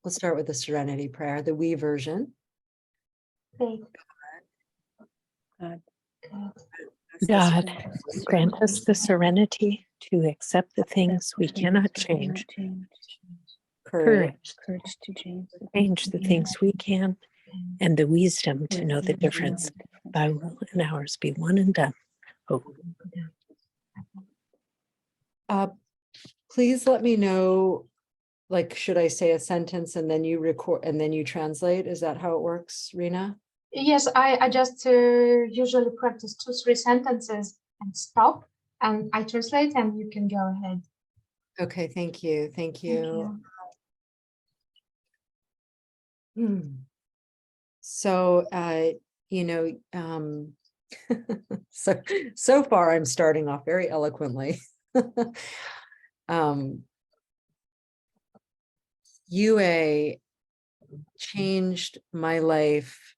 We'll start with the Serenity Prayer, the We version. Great. God, grant us the serenity to accept the things we cannot change, Courage. Courage to change the things we can, and the wisdom to know the difference. Thy will and ours be one and done. Oh, Please let me know, like, should I say a sentence and then you record and then you translate? Is that how it works, Rena? Yes, I just usually practice 2-3 sentences and stop, and I translate, and you can go ahead. Okay, thank you. Thank you. So, so far I'm starting off very eloquently. UA changed my life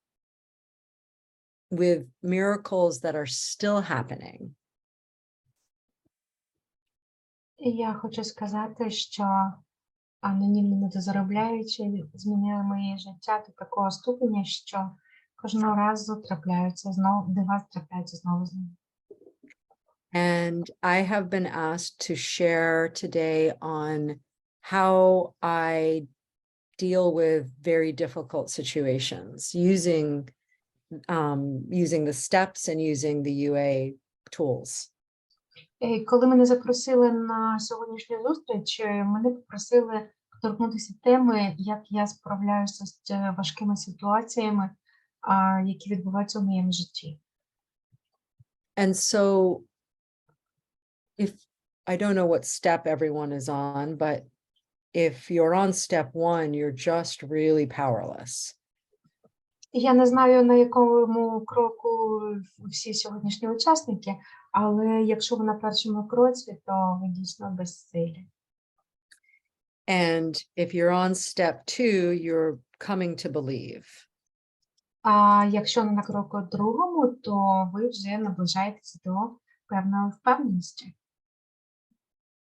with miracles that are still happening. Я хочу сказати, що анонімні недозаробляючі змінили моє життя до такого ступеня, що кожного разу трапляються знову, дива трапляються знову з ним. And I have been asked to share today on how I deal with very difficult situations using the steps and using the UA tools. Коли мене запросили на сьогоднішню зустріч, мене попросили торкнутися теми, як я справляюся з важкими ситуаціями, які відбуваються у моєму житті. And so, if I don't know what step everyone is on, but if you're on step 1, you're just really powerless. Я не знаю, на якому кроку всі сьогоднішні учасники, але якщо ви на першому кроці, то ви дійсно безсилі. And if you're on step 2, you're coming to believe. А якщо на кроку другому, то ви вже наближаєтесь до певної впевненості.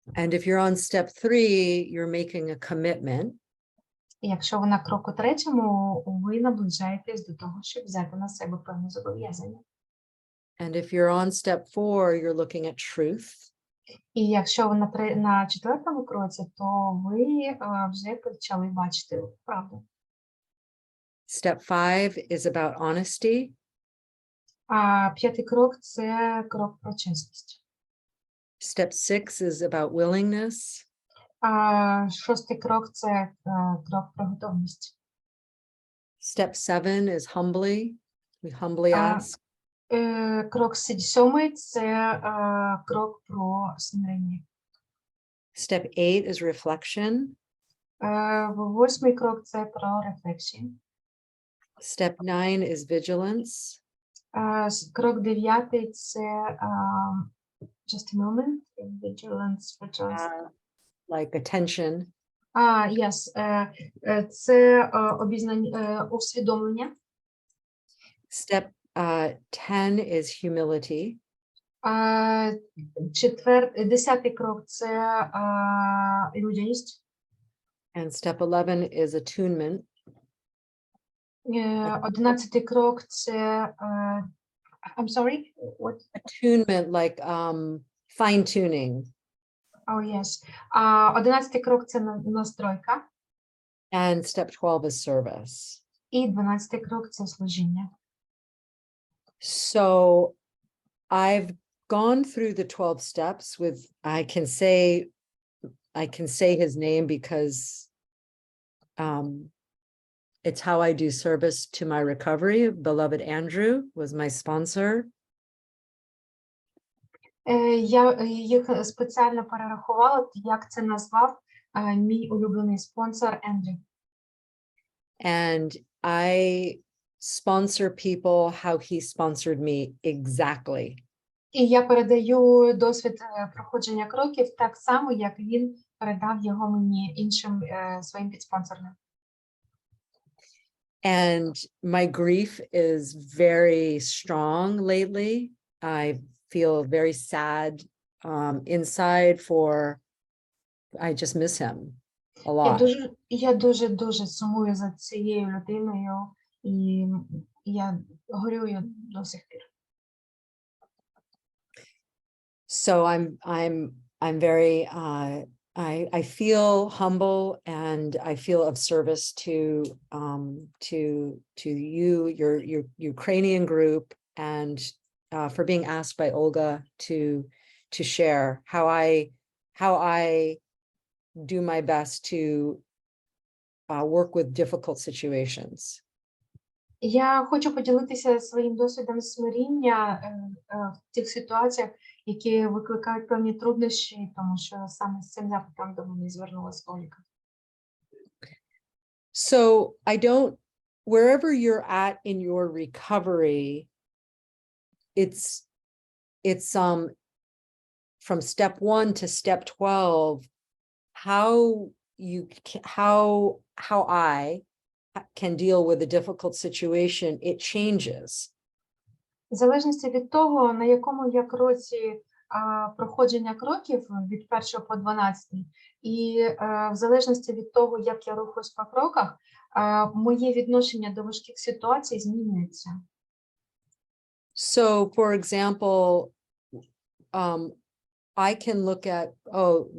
And if you're on step 3, you're making a commitment. І якщо ви на кроку третьому, ви наближаєтесь до того, щоб взяти на себе певне зобов'язання. And if you're on step 4, you're looking at truth. І якщо ви на четвертому кроці, то ви вже почали бачити правду. Step 5 is about honesty. А п'ятий крок – це крок про чесність. Step 6 is about willingness. А шостий крок – це крок про готовність. Step 7 is humbly. We humbly ask. Крок сьомий – це крок про смирення. Step 8 is reflection. Восьмий крок – це про рефлексію. Step 9 is vigilance. Крок дев'ятий – це just a moment, vigilance. Like attention. Yes, це усвідомлення. Step 10 is humility. Десятий крок – це людяність. And step 11 is attunement. 11-й крок – це I'm sorry, what? Attunement, like fine-tuning. Oh, yes. 11-й крок – це настройка. And step 12 is service. І 12-й крок – це служіння. So I've gone through the 12 steps with, I can say his name because it's how I do service to my recovery. Beloved Andrew was my sponsor. Я їх спеціально перерахувала, як це назвав мій улюблений спонсор Ендрю. And I sponsor people how he sponsored me exactly. І я передаю досвід проходження кроків так само, як він передав його мені іншим своїм підспонсорам. And my grief is very strong lately. I feel very sad inside I just miss him. a lot. Я дуже сумую за цією людиною, і я горюю до сих пір. So I'm very, I feel humble and I feel of service to you, your Ukrainian group, and for being asked by Olga to share how I do my best to work with difficult situations. Я хочу поділитися своїм досвідом смиріння в тих ситуаціях, які викликають певні труднощі, тому що саме з цим запитом до мене звернулася Ольга. So I don't, wherever you're at in your recovery, it's from step 1 to step 12, how I can deal with a difficult situation, it changes. В залежності від того, на якому я кроці проходження кроків від 1 по 12, і в залежності від того, як я рухаюсь по кроках, моє відношення до важких ситуацій змінюється. So, for example, I can look at,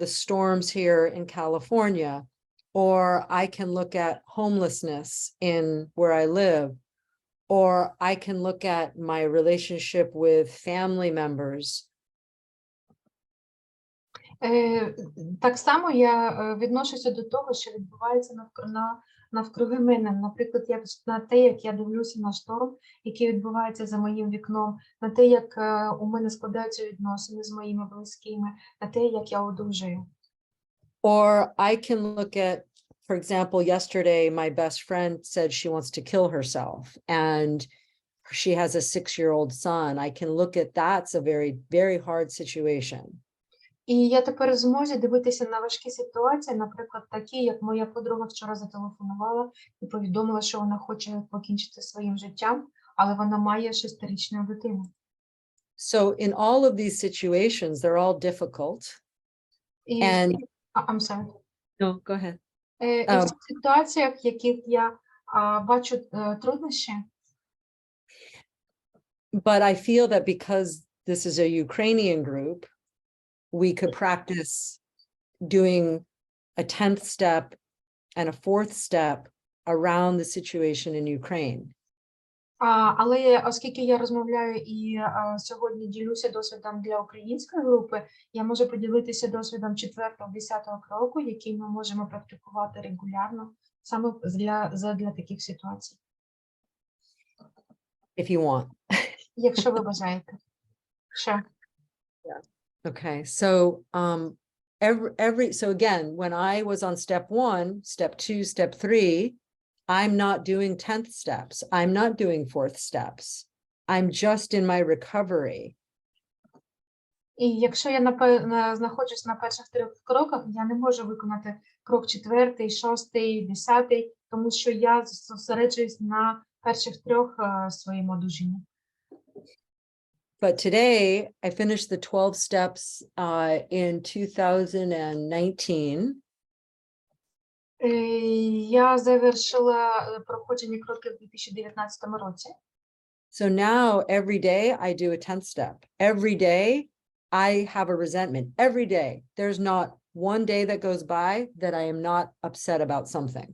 the storms here in California, or I can look at homelessness in where I live, or I can look at my relationship with family members. Так само я відношуся до того, що відбувається навкруги мене. Наприклад, на те, як я дивлюся на шторм, який відбувається за моїм вікном, на те, як у мене складаються відносини з моїми близькими, на те, як я одужую. Or I can look at, for example, yesterday, my best friend said she wants to kill herself and she has a 6-year-old son. I can look at that's a very, very hard situation. І я тепер в змозі дивитися на важкі ситуації, наприклад, такі, як моя подруга вчора зателефонувала і повідомила, що вона хоче покінчити своїм життям, але вона має 6-річну дитину. So in all of these situations, they're all difficult. І And I'm sorry. no, go ahead. І в цих ситуаціях, в яких я бачу труднощі, But I feel that because this is a Ukrainian group, we could practice doing a 10th step and a 4th step around the situation in Ukraine. Але оскільки я розмовляю і сьогодні ділюся досвідом для української групи, я можу поділитися досвідом 4-10 кроку, який ми можемо практикувати регулярно саме для таких ситуацій. If you want. Якщо ви бажаєте. Sure. Okay, so so again, when I was on step 1, step 2, step 3, I'm not doing 10th steps. I'm not doing 4th steps. I'm just in my recovery. І якщо я знаходжусь на перших 3 кроках, я не можу виконати крок 4, 6, 10, тому що я зосереджуюсь на перших 3 своїм одужанні. But today I finished the 12 steps in 2019. Я завершила проходження кроків у 2019 році. So now every day I do a 10th step. Every day I have a resentment. Every day. There's not one day that goes by that I am not upset about something.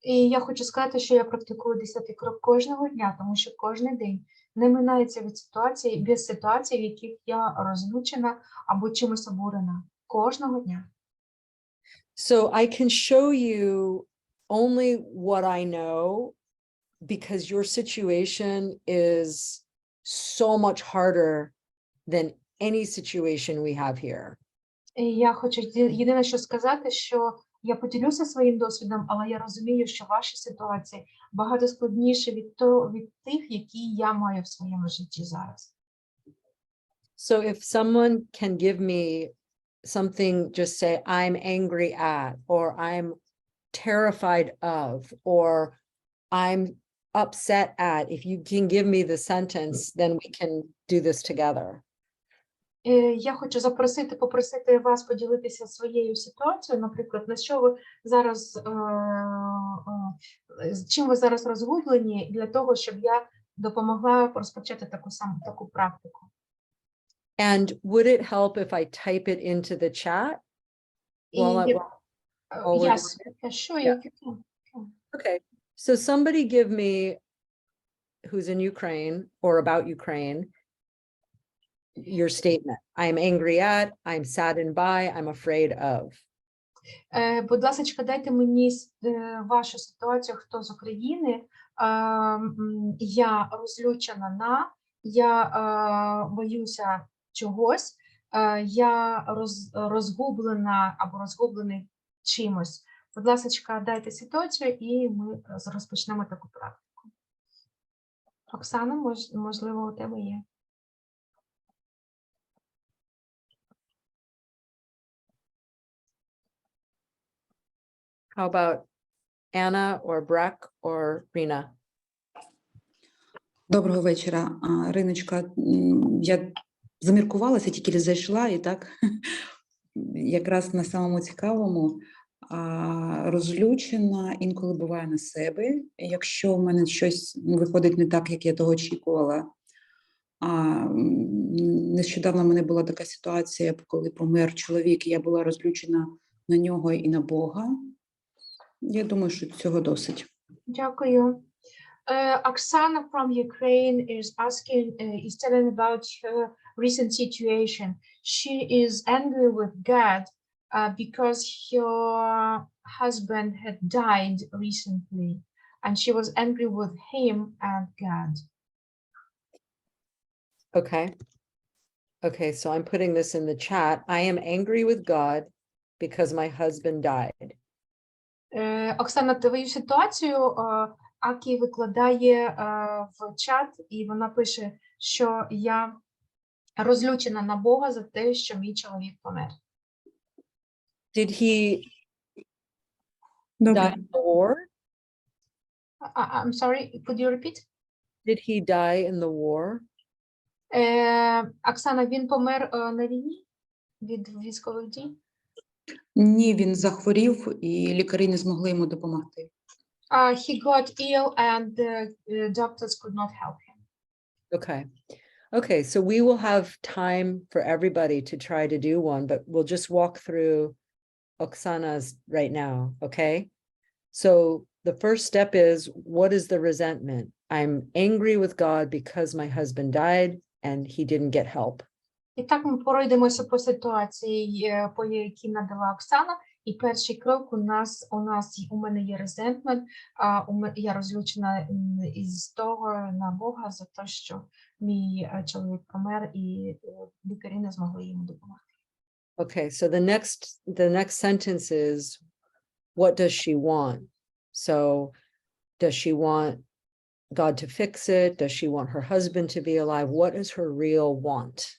І я хочу сказати, що я практикую 10-й крок кожного дня, тому що кожен день не минається без ситуацій, в яких я розлючена або чимось обурена. Кожного дня. So I can show you only what I know because your situation is so much harder than any situation we have here. І я хочу єдине, що сказати, що я поділюся своїм досвідом, але я розумію, що ваші ситуації багато складніші від тих, які я маю в своєму житті зараз. So if someone can give me something, just say, I'm angry at, or I'm terrified of, or I'm upset at, if you can give me the sentence, then we can do this together. Я хочу попросити вас поділитися своєю ситуацією, наприклад, на що ви зараз, з чим ви зараз розгублені, для того, щоб я допомогла розпочати таку практику. And would it help if I type it into the chat? While I- while we're Yes, doing yeah, sure, Yeah. you can. Okay, so somebody give me, who's in Ukraine or about Ukraine, your statement. I am angry at, I'm saddened by, I'm afraid of. Будь ласка, дайте мені вашу ситуацію, хто з України. Я розлючена на, я боюся чогось, я розгублена або розгублений чимось. Будь ласка, дайте ситуацію і ми розпочнемо таку практику. Оксана, можливо, у тебе є. How about Anna or Breck or Rena? Доброго вечора, Риночка. Я заміркувалася, тільки зайшла і так якраз на самому цікавому розлючена інколи буває на себе, якщо в мене щось виходить не так, як я того очікувала. Нещодавно в мене була така ситуація, коли помер чоловік, і я була розлючена на нього і на Бога. Я думаю, що цього досить. Дякую. Oksana from Ukraine is telling about her recent situation. She is angry with God because her husband had died recently, and she was angry with him and God. Okay. Okay, so I'm putting this in the chat. I am angry with God because my husband died. Оксана, твою ситуацію Акі викладає в чат, і вона пише, що я розлючена на Бога за те, що мій чоловік помер. Did he Добре. die in the war? I'm sorry, could you repeat? Did he die in the war? Оксана, він помер на війні від військових дій? Ні, він захворів, і лікарі не змогли йому допомогти. He got ill and the doctors could not help him. Okay. Okay, so we will have time for everybody to try to do one, but we'll just walk through Oksana's right now, okay? So the first step is, what is the resentment? I'm angry with God because my husband died and he didn't get help. І так ми пройдемося по ситуації, по якій надала Оксана. І перший крок у мене є резентмент, я розлючена із того на Бога за те, що мій чоловік помер і лікарі не змогли йому допомогти. Okay, so the next sentence is, what does she want? So does she want God to fix it? Does she want her husband to be alive? What is her real want?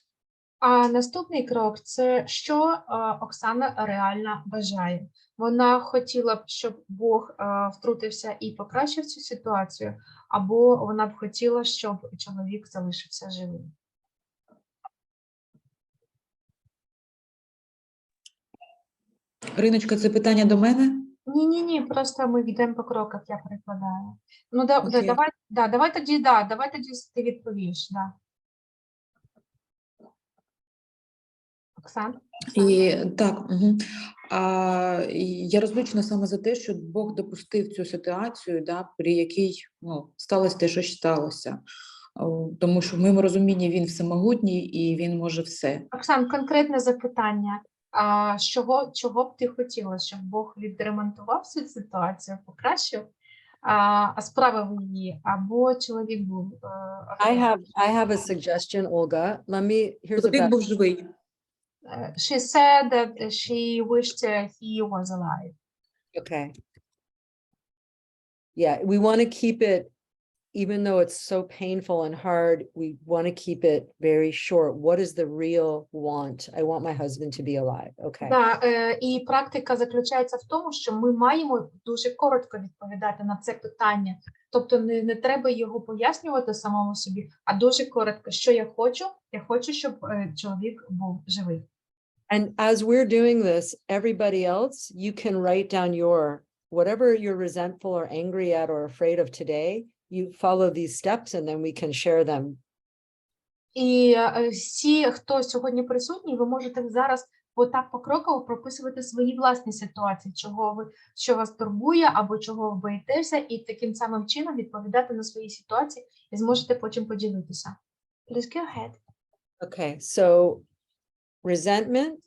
А наступний крок – це що Оксана реально бажає. Вона хотіла б, щоб Бог втрутився і покращив цю ситуацію, або вона б хотіла, щоб чоловік залишився живим. Риночка, це питання до мене? Ні, просто ми йдемо по кроках, я перекладаю. Ну, Окей. давай тоді ти відповіш, да. Оксан? І так, я розлючена саме за те, що Бог допустив цю ситуацію, при якій сталося те, що сталося. Тому що в моєму розумінні він всемогутній і він може все. Оксан, конкретне запитання. Чого б ти хотіла, щоб Бог відремонтував цю ситуацію, покращив, справив її, або чоловік був? I have a suggestion, Olga. Here's a Чоловік був живий. She said that she wished he was alive. Okay. Yeah, we want to keep it even though it's so painful and hard, we want to keep it very short. What is the real want? I want my husband to be alive. Okay. Да, і практика заключається в тому, що ми маємо дуже коротко відповідати на це питання. Тобто не треба його пояснювати самому собі, а дуже коротко, що я хочу. Я хочу, щоб чоловік був живий. And as we're doing this, everybody else, you can write down whatever you're resentful or angry at or afraid of today, you follow these steps and then we can share them. І всі, хто сьогодні присутній, ви можете зараз отак покроково прописувати свої власні ситуації, що вас турбує або чого ви боїтеся, і таким самим чином відповідати на свої ситуації і зможете потім поділитися. Please go ahead. Okay, so resentment,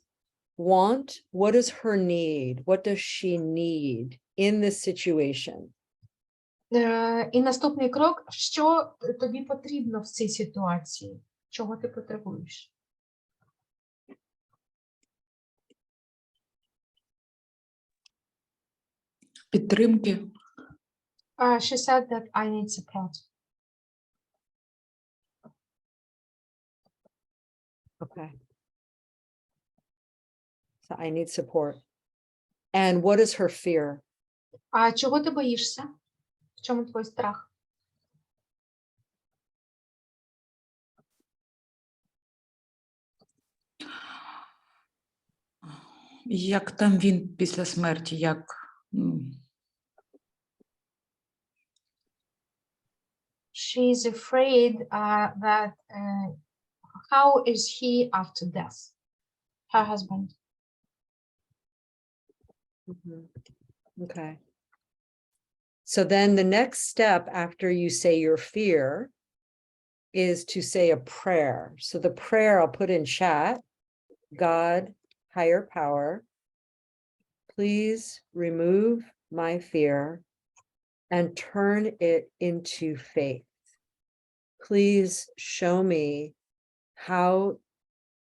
want, what is her need? What does she need in this situation? І наступний крок, що тобі потрібно в цій ситуації? Чого ти потребуєш? Підтримки. She said that I need support. Okay. So I need support. And what is her fear? А чого ти боїшся? В чому твій страх? Як там він після смерті, як She is afraid that how is he after death? Her husband. Mhm. Okay. So then the next step after you say your fear is to say a prayer. So the prayer I'll put in chat, God, higher power, please remove my fear and turn it into faith. Please show me how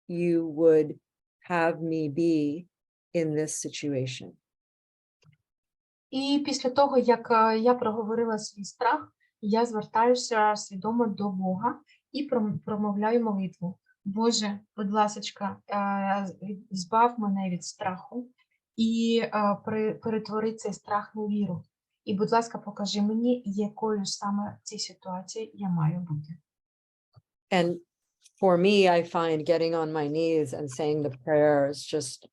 you would have me be in this situation. І після того, як я проговорила свій страх, я звертаюся свідомо до Бога і промовляю молитву. Боже, будь ласочка, збав мене від страху і перетвори цей страх на віру. І, будь ласка, покажи мені, якою саме в цій ситуації я маю бути. And for me, I find getting on my knees and saying the prayer is just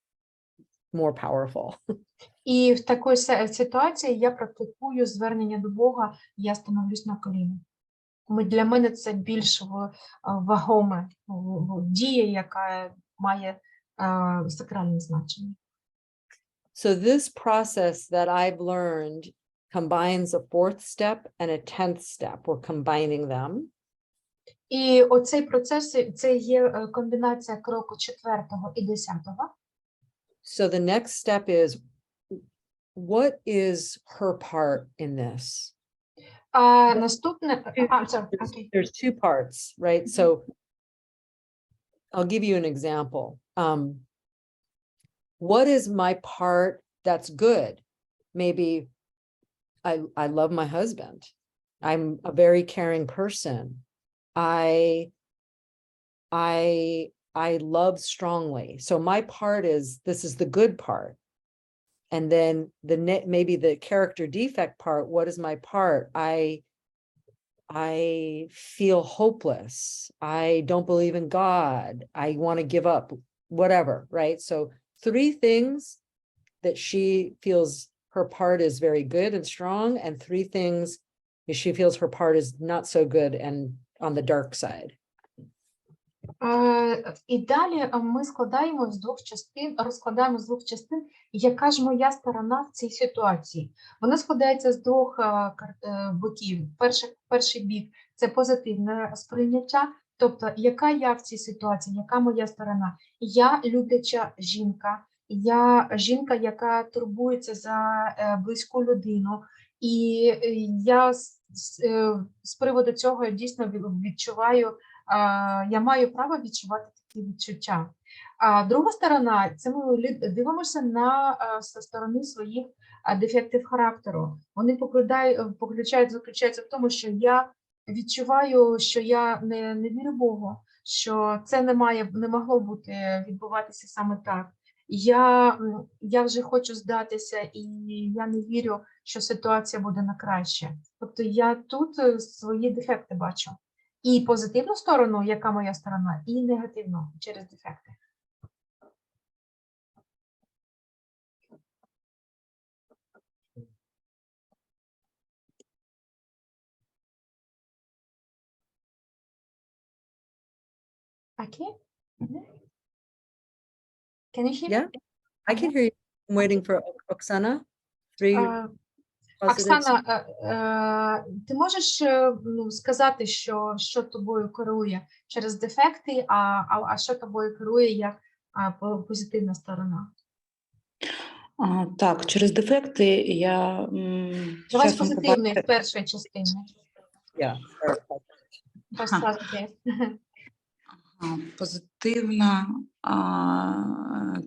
more powerful. І в такій ситуації я практикую звернення до Бога, я становлюсь на коліна. Для мене це більш вагоме дія, яка має сакральне значення. So this process that I've learned combines a 4th step and a 10th step. We're combining them. І оцей процес, це є комбінація кроку 4-го і 10-го. So the next step is, what is her part in this? Наступне, sorry, okay. There's 2 parts, right? So I'll give you an example. What is my part that's good? Maybe I love my husband. I'm a very caring person. I love strongly. So my part is, this is the good part. And then maybe the character defect part, what is my part? I feel hopeless. I don't believe in God. I want to give up, whatever, right? So 3 things that she feels her part is very good and strong, and 3 things that she feels her part is not so good and on the dark side. І далі ми складаємо з 2 частин, розкладаємо з 2 частин, яка ж моя сторона в цій ситуації. Вона складається з 2 боків. Перший бік – це позитивне сприйняття, тобто яка я в цій ситуації, яка моя сторона. Я любляча жінка, я жінка, яка турбується за близьку людину, і я з приводу цього дійсно відчуваю, я маю право відчувати такі відчуття. А друга сторона – це ми дивимося зі сторони своїх дефектів характеру. Вони заключаються в тому, що я відчуваю, що я не вірю Богу, що це не могло бути відбуватися саме так. Я вже хочу здатися, і я не вірю, що ситуація буде на краще. Тобто я тут свої дефекти бачу. І позитивну сторону, яка моя сторона, і негативну через дефекти. Okay? Can you hear me? Yeah, I can hear you. I'm waiting for Oksana. Three Е, positive. Оксана, ти можеш сказати, що тобою керує через дефекти, а що тобою керує як позитивна сторона? Так, через дефекти я Давай з часом позитивної, в першої частини. Yeah. First positive. позитивна,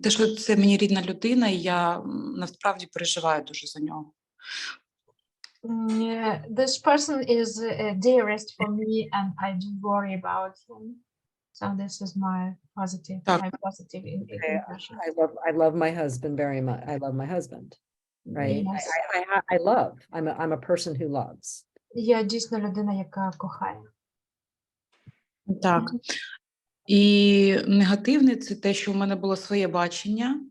те, що це мені рідна людина, і я насправді переживаю дуже за нього. This person is dearest for me and I do worry about him. So this is my positive, Так. my positive impression. I love my husband very much. I love my husband, right? Yes. I love. I'm a person who loves. Я дійсно людина, яка кохає. Так. І негативне – це те, що в мене було своє бачення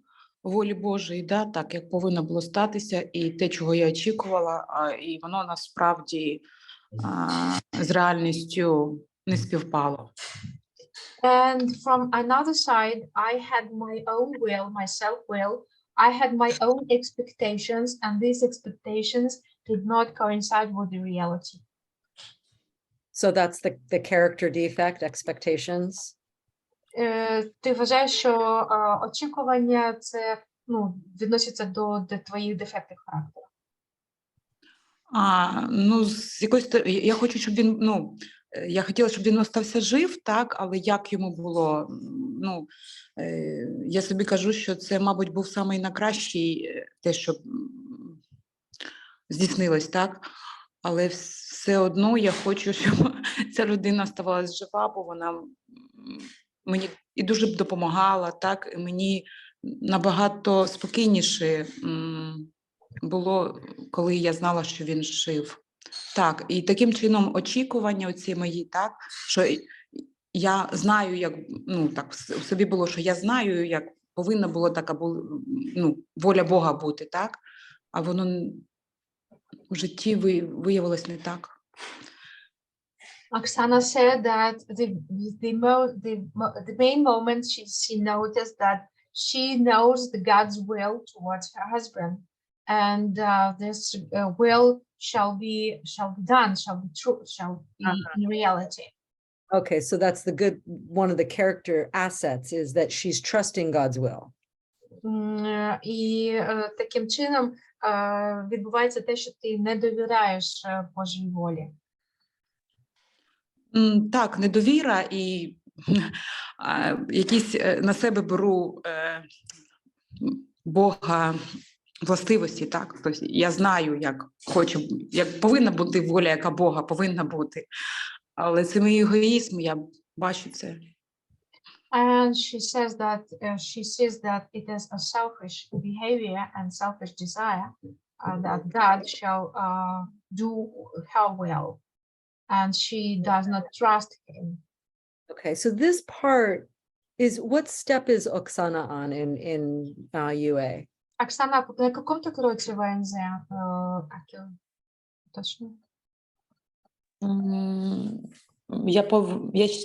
волі Божої, да, так, як повинно було статися, і те, чого я очікувала, і воно насправді з реальністю не співпало. And from another side, I had my own will, my self-will. I had my own expectations, and these expectations did not coincide with the reality. So that's the character defect, expectations. Ти вважаєш, що очікування це відноситься до твоїх дефектів характеру? З якоїсь я хочу, щоб він, я хотіла, щоб він остався жив, так, але як йому було, я собі кажу, що це, мабуть, був самий найкращий, те, що здійснилось, так, але все одно я хочу, щоб ця людина оставалась жива, бо вона мені і дуже б допомагала, так, і мені набагато спокійніше було, коли я знала, що він жив. Так, і таким чином очікування оці мої, так, що я знаю, як, так, в собі було, що я знаю, як повинна була така, воля Бога бути, так, а воно в житті виявилось не так. Oksana said that the main moment she noticed that she knows the God's will towards her husband, and this will shall be done, shall be true, shall be in reality. Okay, so that's the good, one of the character assets is that she's trusting God's will. І таким чином відбувається те, що ти не довіряєш Божій волі. Так, недовіра і якісь на себе беру Бога властивості, так? Тобто я знаю, як повинна бути воля, яка Бога повинна бути. Але це мій егоїзм, я бачу це. And she says that she sees that it is a selfish behavior and selfish desire that God shall do her will, and she does not trust him. Okay, so this part is, what step is Oksana on in UA? Оксана, на каком ты кроте ВНЗ? Точно. Я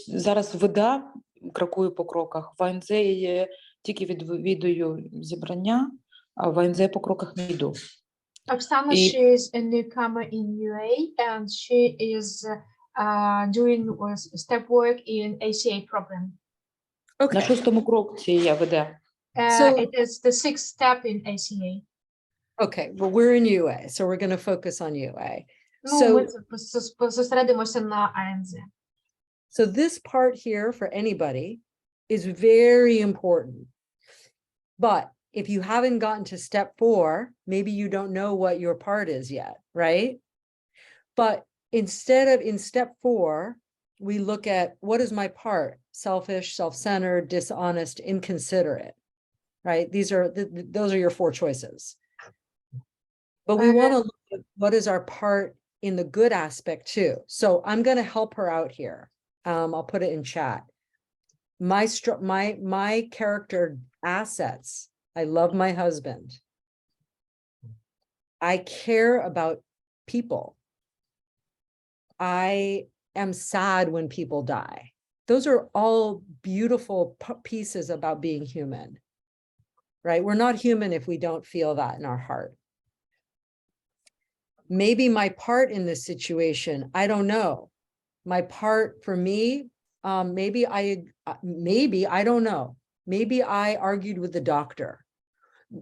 зараз в ВДА крокую по кроках. В АНЗ я тільки відвідую зібрання, а в АНЗ по кроках не йду. Oksana, she is a newcomer in UA, and she is doing step work in ACA program. Okay. На 6-му кроці я ВДА. It is the 6th step in ACA. Okay, well, we're in UA, so we're going to focus on UA. Ми зосередимося на АНЗ. So this part here for anybody is very important. But if you haven't gotten to step 4, maybe you don't know what your part is yet, right? But in step 4, we look at what is my part: selfish, self-centered, dishonest, inconsiderate, right? Those are your 4 choices. But we want to look at what is our part in the good aspect too. So I'm going to help her out here. I'll put it in chat. My character assets: I love my husband. I care about people. I am sad when people die. Those are all beautiful pieces about being human, right? We're not human if we don't feel that in our heart. Maybe my part in this situation, I don't know. My part for me, maybe I don't know. Maybe I argued with the doctor.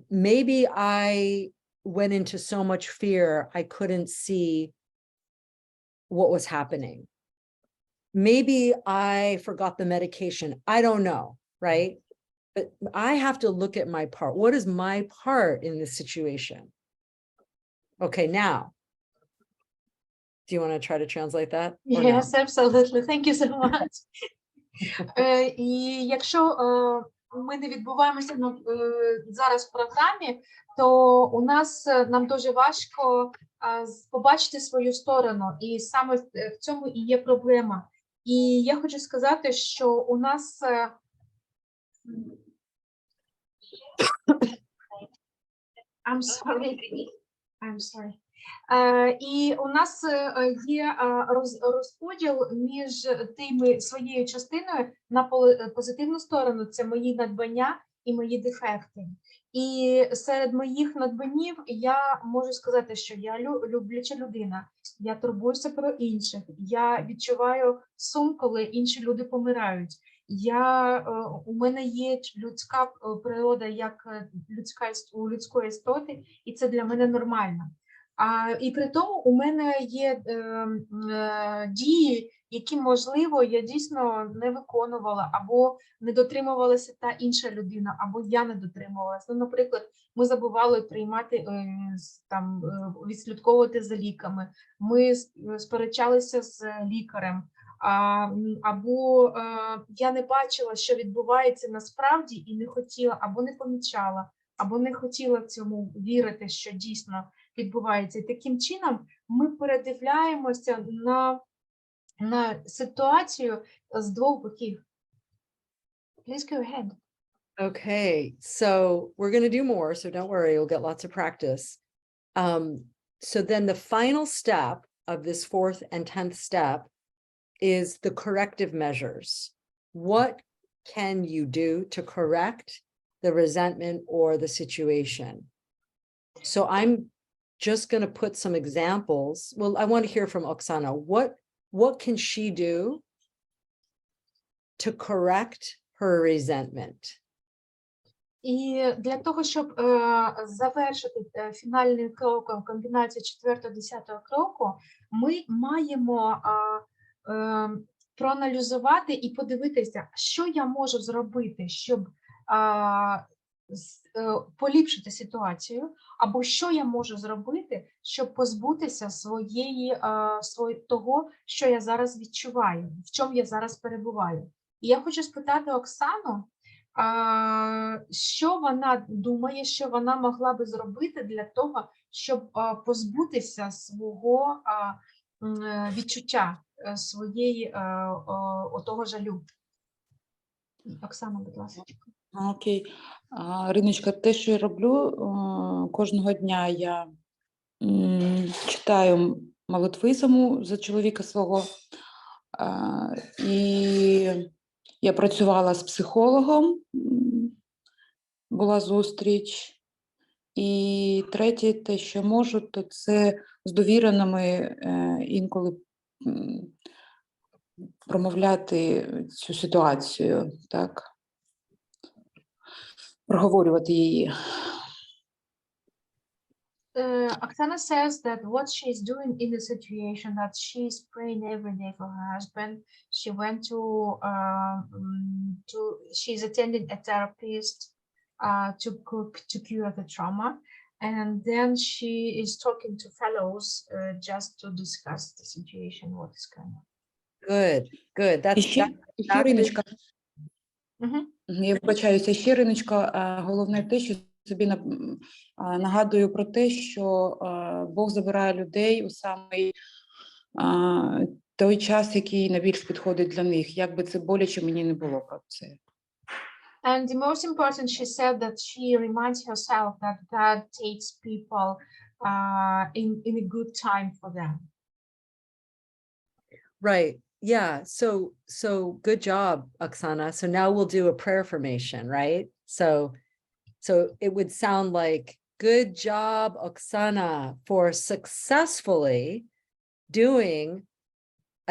Maybe I went into so much fear, I couldn't see what was happening. Maybe I forgot the medication. I don't know, right? But I have to look at my part. What is my part in this situation? Okay, now, do you want to try to translate that? Or no? Yes, absolutely. Thank you so much. І якщо ми не відбуваємося зараз в програмі, то нам дуже важко побачити свою сторону, і саме в цьому і є проблема. І я хочу сказати, що у нас I'm sorry. І у нас є розподіл між своєю частиною на позитивну сторону. Це мої надбання і мої дефекти. І серед моїх надбанів я можу сказати, що я любляча людина, я турбуюся про інших, я відчуваю сум, коли інші люди помирають. У мене є людська природа як у людської істоти, і це для мене нормально. І при тому у мене є дії, які, можливо, я дійсно не виконувала, або не дотримувалася та інша людина, або я не дотримувалася. Ну, наприклад, ми забували приймати, відслідковувати за ліками, ми сперечалися з лікарем, або я не бачила, що відбувається насправді, і не хотіла, або не помічала, або не хотіла в цьому вірити, що дійсно відбувається. І таким чином ми передивляємося на ситуацію з 2 боків. Please go ahead. Okay, so we're going to do more, so don't worry, you'll get lots of practice. So then the final step of this 4th and 10th step is the corrective measures. What can you do to correct the resentment or the situation? So I'm just going to put some examples. Well, I want to hear from Oksana. What can she do to correct her resentment? І для того, щоб завершити фінальним кроком комбінацію 4-10 кроку, ми маємо проаналізувати і подивитися, що я можу зробити, щоб поліпшити ситуацію, або що я можу зробити, щоб позбутися того, що я зараз відчуваю, в чому я зараз перебуваю. І я хочу спитати Оксану, що вона думає, що вона могла би зробити для того, щоб позбутися свого відчуття, того жалю. Оксана, будь ласка. Окей. Риночка, те, що я роблю, кожного дня я читаю молитви за чоловіка свого, і я працювала з психологом, була зустріч. І третє, те, що можу, то це з довіреними інколи промовляти цю ситуацію, так? Проговорювати її. Oksana says that what she's doing in the situation, that she's praying every day for her husband. She went she's attending a therapist to cure the trauma. and then she is talking to fellows just to discuss the situation, what is going on. Good, good. І That's ще, that, і ще exactly. Риночка, Мгм. я вибачаюся, ще Риночка, головне те, що собі нагадую про те, що Бог забирає людей у самий той час, який найбільш підходить для них, як би це боляче мені не було про це. And the most important, she said that she reminds herself that God takes people in a good time for them. Right. Yeah. So good job, Oksana. So now we'll do a prayer formation, right? So it would sound like, good job, Oksana, for successfully doing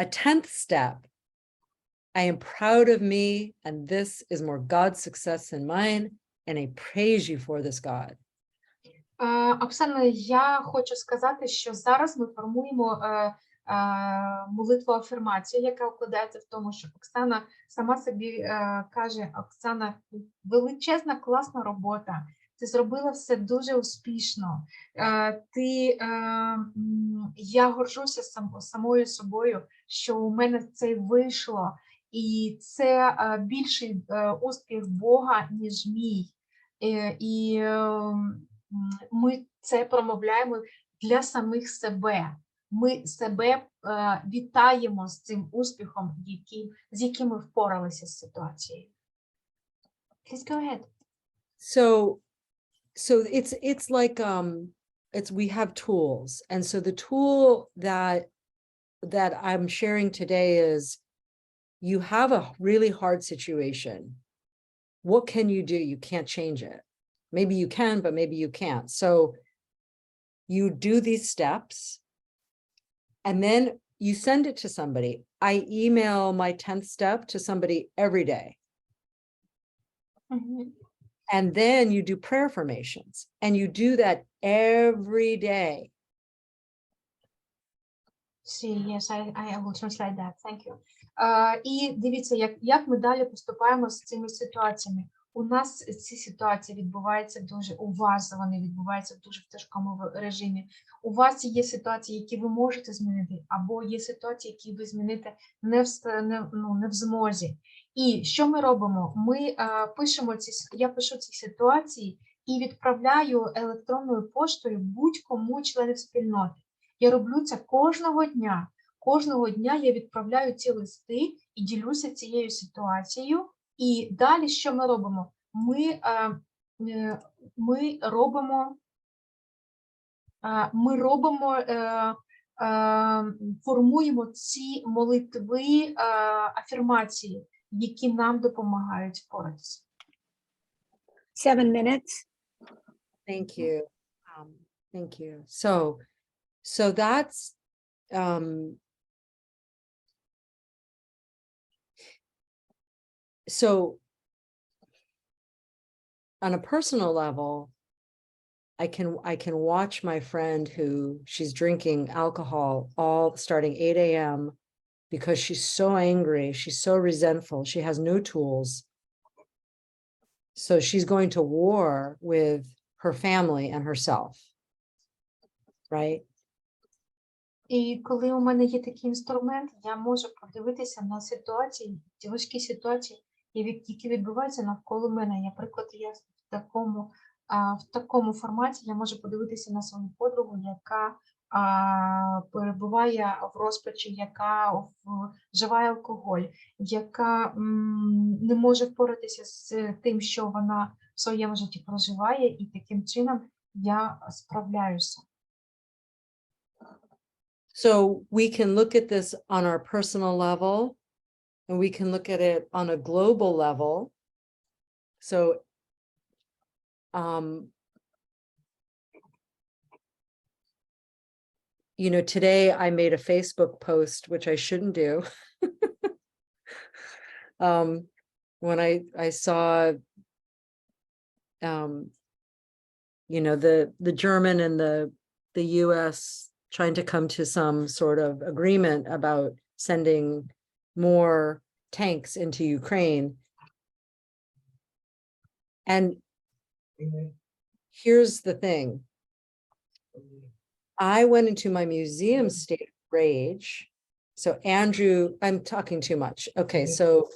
a 10th step. I am proud of me, and this is more God's success than mine, and I praise you for this, God. Оксана, я хочу сказати, що зараз ми формуємо молитву афірмацію, яка вкладається в тому, що Оксана сама собі каже: Оксана, величезна, класна робота, ти зробила все дуже успішно, я горжуся самою собою, що у мене це вийшло, і це більший успіх Бога, ніж мій. І ми це промовляємо для самих себе. Ми себе вітаємо з цим успіхом, з яким ми впоралися з ситуацією. Please go ahead. So it's like we have tools, and so the tool that I'm sharing today is, you have a really hard situation. What can you do? You can't change it. Maybe you can, but maybe you can't. So you do these steps, and then you send it to somebody. I email my 10th step to somebody every day. Mhm. And then you do prayer formations, and you do that every day. See, yes, I will translate that. Thank you. І дивіться, як ми далі поступаємо з цими ситуаціями. У нас ці ситуації відбуваються дуже, у вас вони відбуваються в дуже тяжкому режимі. У вас є ситуації, які ви можете змінити, або є ситуації, які ви змінити не в змозі. І що ми робимо? Ми я пишу ці ситуації і відправляю електронною поштою будь-кому членів спільноти. Я роблю це кожного дня. Кожного дня я відправляю ці листи і ділюся цією ситуацією. І далі що ми робимо? Формуємо ці молитви, афірмації, які нам допомагають впоратися. 7 minutes. Thank you. Thank you. So that's so on a personal level, I can watch my friend who she's drinking alcohol all starting 8 a.m. because she's so angry, she's so resentful, she has no tools. So she's going to war with her family and herself, right? І коли у мене є такий інструмент, я можу подивитися на ситуації, ті важкі ситуації, які відбуваються навколо мене. Наприклад, я в такому форматі я можу подивитися на свою подругу, яка перебуває в розпачі, яка вживає алкоголь, яка не може впоратися з тим, що вона в своєму житті проживає, і таким чином я справляюся. So we can look at this on our personal level, and we can look at it on a global level. So, you know, today I made a Facebook post, which I shouldn't do. When I saw, you know, the German and the US trying to come to some sort of agreement about sending more tanks into Ukraine. And here's the thing, I went into my museum state of rage. So Andrew, I'm talking too much. Okay, so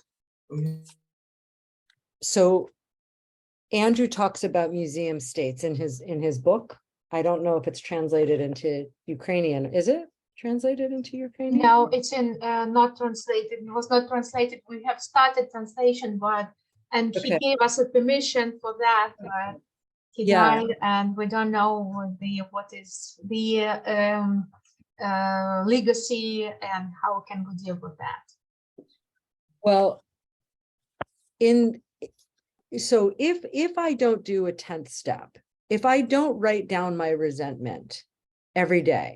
Andrew talks about museum states in his book. I don't know if it's translated into Ukrainian. Is it translated into Ukrainian? No, it's in not translated. It was not translated. We have started translation, and he Okay. gave us a permission for that. He Yeah. died, and we don't know what is the legacy and how can we deal with that. Well, so if I don't do a 10th step, if I don't write down my resentment every day,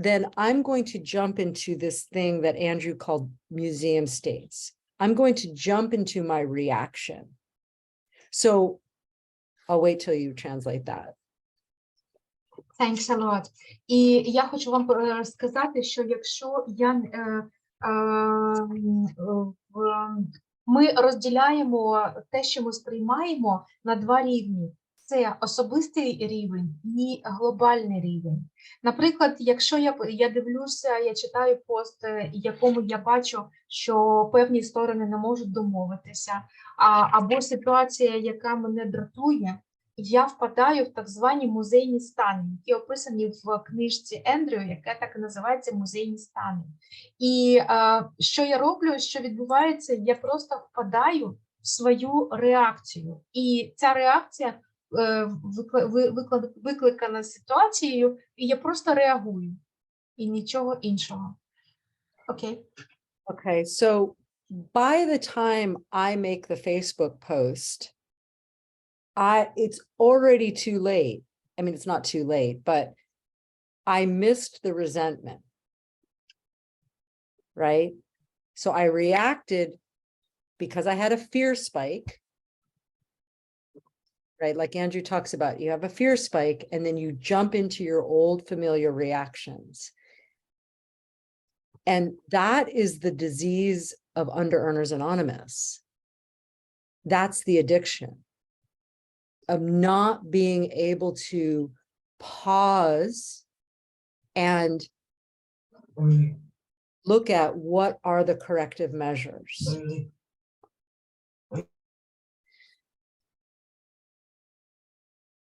then I'm going to jump into this thing that Andrew called museum states. I'm going to jump into my reaction. So I'll wait till you translate that. Thanks a lot. І я хочу вам сказати, що якщо ми розділяємо те, що ми сприймаємо, на два рівні. Це особистий рівень і глобальний рівень. Наприклад, якщо я дивлюся, я читаю пост, якому я бачу, що певні сторони не можуть домовитися, або ситуація, яка мене дратує, я впадаю в так звані музейні стани, які описані в книжці Ендрю, яка так і називається «Музейні стани». І що я роблю, що відбувається, я просто впадаю в свою реакцію. І ця реакція викликана ситуацією, і я просто реагую. І нічого іншого. Окей? Okay, so by the time I make the Facebook post, it's already too late. I mean, it's not too late, but I missed the resentment, right? So I reacted because I had a fear spike, right? Like Andrew talks about, you have a fear spike and then you jump into your old familiar reactions. And that is the disease of Under-Earners Anonymous. That's the addiction of not being able to pause and look at what are the corrective measures.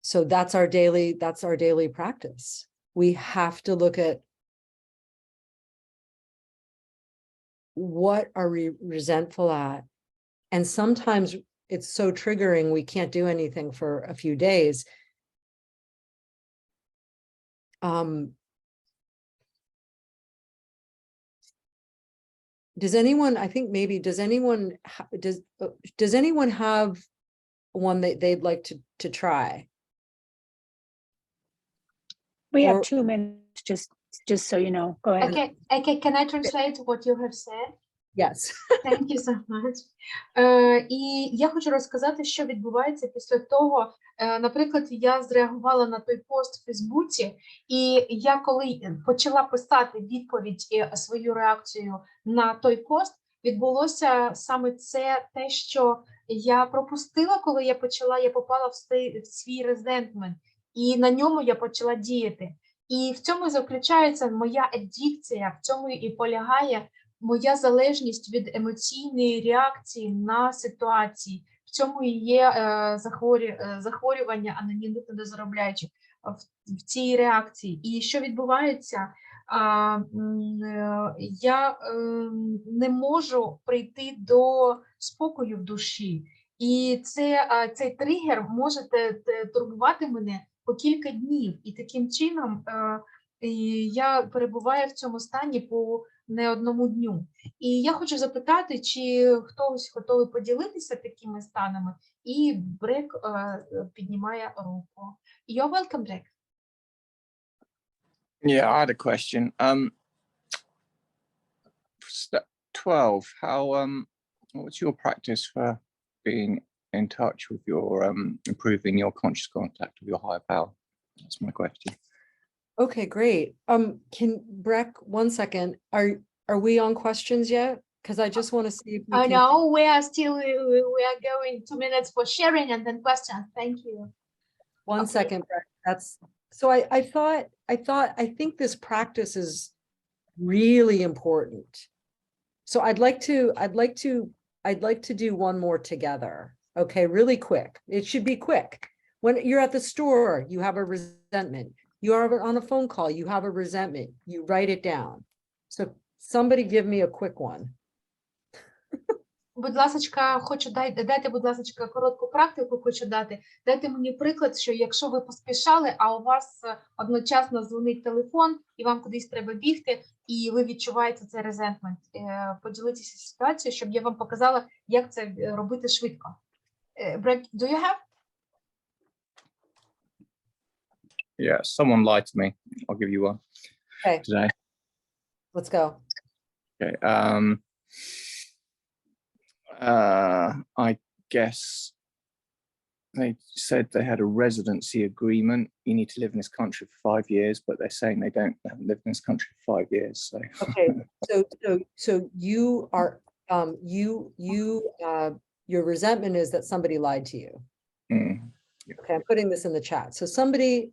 So that's our daily practice. We have to look at what are we resentful at. And sometimes it's so triggering, we can't do anything for a few days. Does anyone, I think maybe, does anyone have one that they'd like to try? We have Or- 2 minutes, just so you know. Go ahead. Okay, can I translate what you have said? Yes. Thank you so much. І я хочу розказати, що відбувається після того, наприклад, я зреагувала на той пост в Фейсбуці, і я коли почала писати відповідь і свою реакцію на той пост, відбулося саме те, що я пропустила, коли я попала в свій резентмент, і на ньому я почала діяти. І в цьому заключається моя аддикція, в цьому і полягає моя залежність від емоційної реакції на ситуації. В цьому і є захворювання анонімних недозаробляючих в цій реакції. І що відбувається? Я не можу прийти до спокою в душі. І цей тригер може турбувати мене по кілька днів. І таким чином я перебуваю в цьому стані по не одному дню. І я хочу запитати, чи хтось готовий поділитися такими станами, і Брек піднімає руку. You're welcome, Брек. Yeah, I had a question. Step 12, what's your practice for being in touch with your, improving your conscious contact with your higher power? That's my question. Okay, great. Can Breck, 1 second, are we on questions yet? Because I just want to see if we can. No, we are going 2 minutes for sharing and then questions. Thank you. 1 Okay. second, Breck. So I think this practice is really important. So I'd like to do one more together. Okay, really quick. It should be quick. When you're at the store, you have a resentment. You are on a phone call, you have a resentment. You write it down. So somebody give me a quick one. Будь ласочка, дайте, будь ласочка, коротку практику хочу дати. Дайте мені приклад, що якщо ви поспішали, а у вас одночасно дзвонить телефон, і вам кудись треба бігти, і ви відчуваєте цей резентмент. Поділитися ситуацією, щоб я вам показала, як це робити швидко. Brett, do you have? Yeah, someone lied to me. I'll give you one Okay, today. let's go. Okay. I guess they said they had a residency agreement. You need to live in this country for 5 years, but they're saying they haven't lived in this country for 5 years. So Okay, so you are, your resentment is that somebody lied to you. mm, Okay, I'm putting this in the chat. So somebody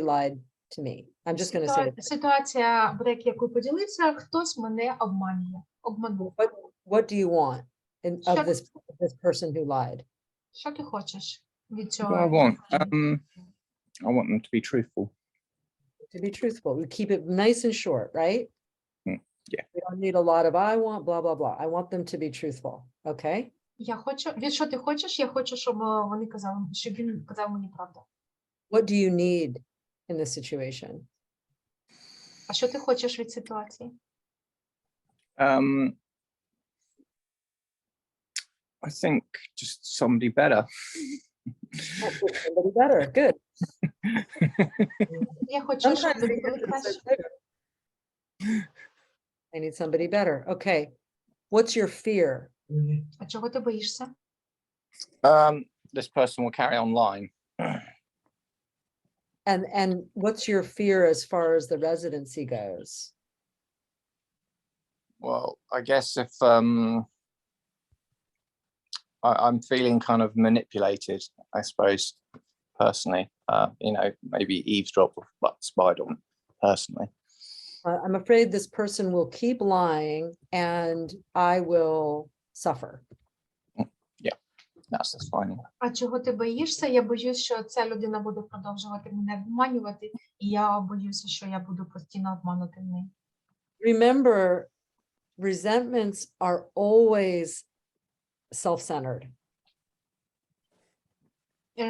lied to me. I'm just gonna say, it. Ситуація, Брек, яку поділився, хтось мене обманув. What do you want of Sure. this person who lied? Що ти хочеш від what do цього? I want? I want them to be truthful. To be truthful, we keep it nice and short, right? Yeah. We don't need a lot of I want, blah, blah, blah. I want them to be truthful, okay? Я хочу, від що ти хочеш? Я хочу, щоб вони казали, щоб він казав мені правду. What do you need in this situation? А що ти хочеш від ситуації? I think just somebody better. Somebody better, good. Я хочу, щоб Sometimes люди the були answer краще. is better. I need somebody better. Okay. What's your fear? А чого ти боїшся? This person will carry on lying. And what's your fear as far as the residency goes? Well, I guess if I'm feeling kind of manipulated, I suppose, personally, maybe eavesdrop but spied on personally. I'm afraid this person will keep lying and I will suffer. That's fine. А чого ти боїшся? Я боюсь, що ця людина буде продовжувати мене обманювати, і я боюся, що я буду постійно обманути неї. Remember, resentments are always self-centered.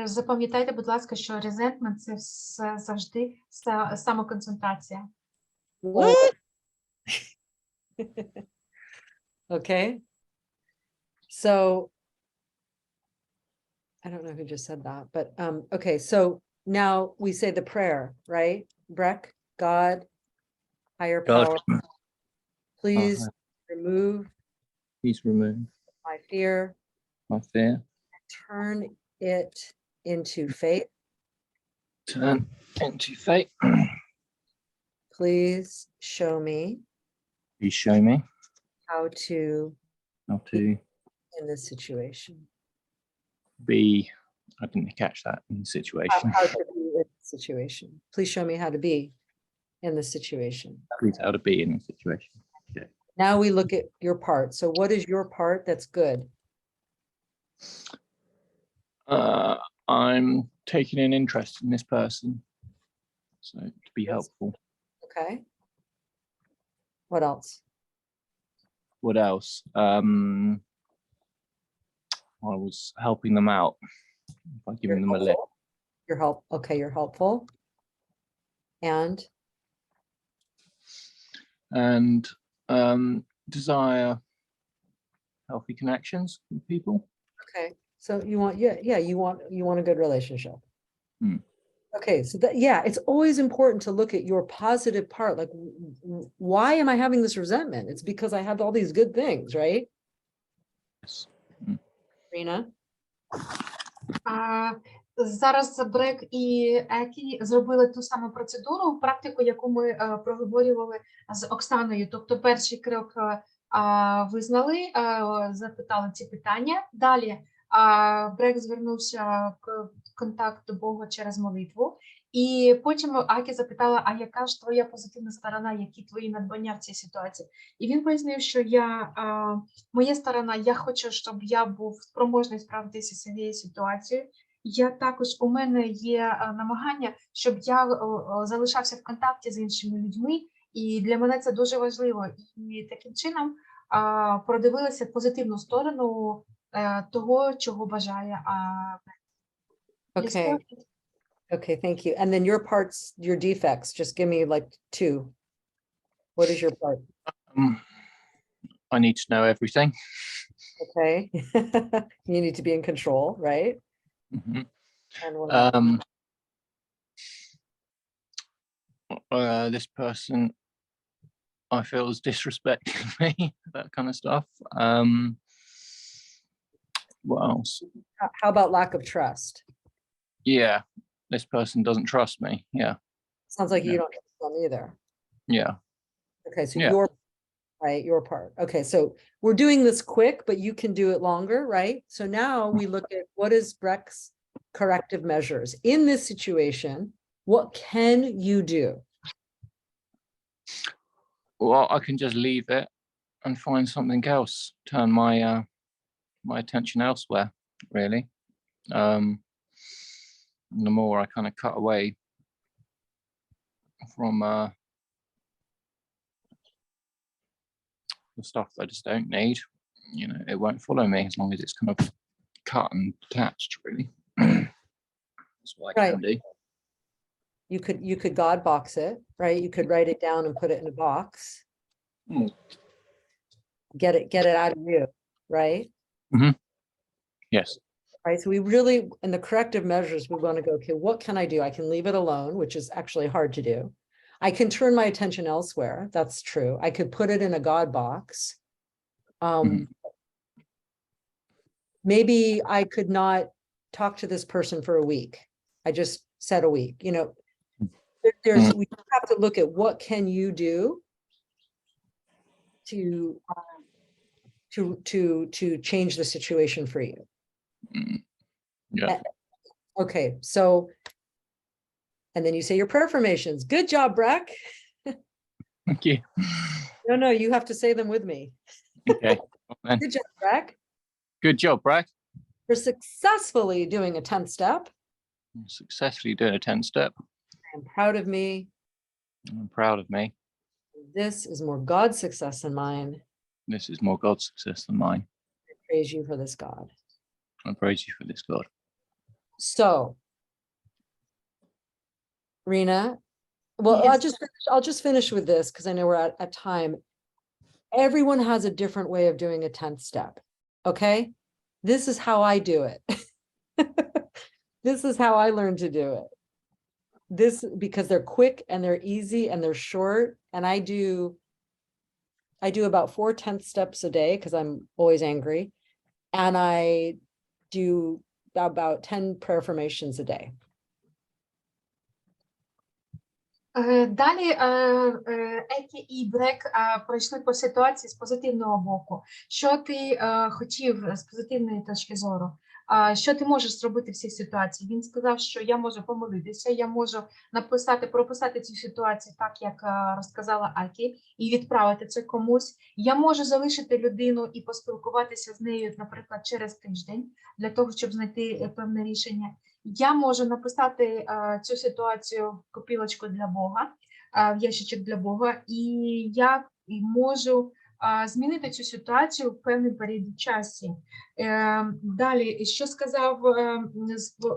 Запам'ятайте, будь ласка, що резентмент – це завжди самоконцентрація. What? Okay. So I don't know who just said that, but okay, so now we say the prayer, right? Breck, God, higher God. power, please higher- remove Please remove my fear, my fear. turn it into faith. Turn into faith. Please show me Please show me how to how to in this situation. be. I didn't catch that in the situation. How to be in the situation. Please show me how to be in the situation. Please how to be in the situation. Now we look at your part. So what is your part that's good? I'm taking an interest in this person, so to be Yes. helpful. Okay. What else? What else? I was helping them out by giving them a lift. You're help. Okay, you're helpful. And Desire healthy connections with people. okay, so you want, you want a good relationship. Hmm. Okay, so that, yeah, it's always important to look at your positive part. Like, why am I having this resentment? It's because I have all these good things, right? Yes. Rena? Зараз Брек і Екі зробили ту саму процедуру, практику, яку ми проговорювали з Оксаною. Тобто перший крок ви знали, запитали ці питання. Далі Брек звернувся в контакт до Бога через молитву. І потім Акі запитала, а яка ж твоя позитивна сторона, які твої надбання в цій ситуації? І він пояснив, що моя сторона, я хочу, щоб я був спроможний справитися з цією ситуацією. Я також, у мене є намагання, щоб я залишався в контакті з іншими людьми, і для мене це дуже важливо. І таким чином продивилася позитивну сторону того, чого бажає. Okay. Okay, thank you. And then your parts, your defects, just give me like 2. What is your part? I need to know everything. Okay. You need to be in control, right? Mhm. And what else? This person I feel is disrespecting me, that kind of stuff. What else? How about lack of trust? Yeah, this person doesn't trust me. Yeah, Sounds like you Yeah. don't trust them either. yeah. Okay, so Yeah. your part. Okay, so we're doing this quick, but you can do it longer, right? So now we look at what is Breck's corrective measures. In this situation, what can you do? Well, I can just leave it and find something else. Turn my my attention elsewhere. Really. The more I kind of cut away from the stuff that I just don't need, you know, it won't follow me as long as it's kind of cut and detached. Really. That's what I can do. You could God box it, right? You could write it down and put it in a box. Mm. Get it out of you, right? Yes. Right, so we really, in the corrective measures, we want to go, okay, what can I do? I can leave it alone, which is actually hard to do. I can turn my attention elsewhere. That's true. I could put it in a God box. Maybe I could not talk to this person for a week. I just said a week, you know, we have to look at what can you do to change the situation for you. Yeah. Okay, so, and then you say your prayer affirmations. Good job, Breck. Thank you. No, you have to say them with me. Okay. Well, then. Good job, Breck. Good job, Bragg. For successfully doing a 10th step. Successfully doing a 10 step. I'm proud of me. I'm proud of me. This is more God's success than mine. This is more God's success than mine. I praise you for this, God. I praise you for this, God. So, Rena, well, Yes. I'll just finish with this because I know we're at time. Everyone has a different way of doing a 10th step. Okay, this is how I do it. This is how I learned to do it. This because they're quick and they're easy and they're short. And I do about 4 10th steps a day because I'm always angry. And I do about 10 prayer affirmations a day. Далі Екі і Брек пройшли по ситуації з позитивного боку. Що ти хотів з позитивної точки зору? Що ти можеш зробити в цій ситуації? Він сказав, що я можу помолитися, я можу прописати цю ситуацію так, як розказала Акі, і відправити це комусь. Я можу залишити людину і поспілкуватися з нею, наприклад, через тиждень, для того, щоб знайти певне рішення. Я можу написати цю ситуацію в копілочку для Бога, в ящичок для Бога, і я можу змінити цю ситуацію в певний період часу. Далі, що сказав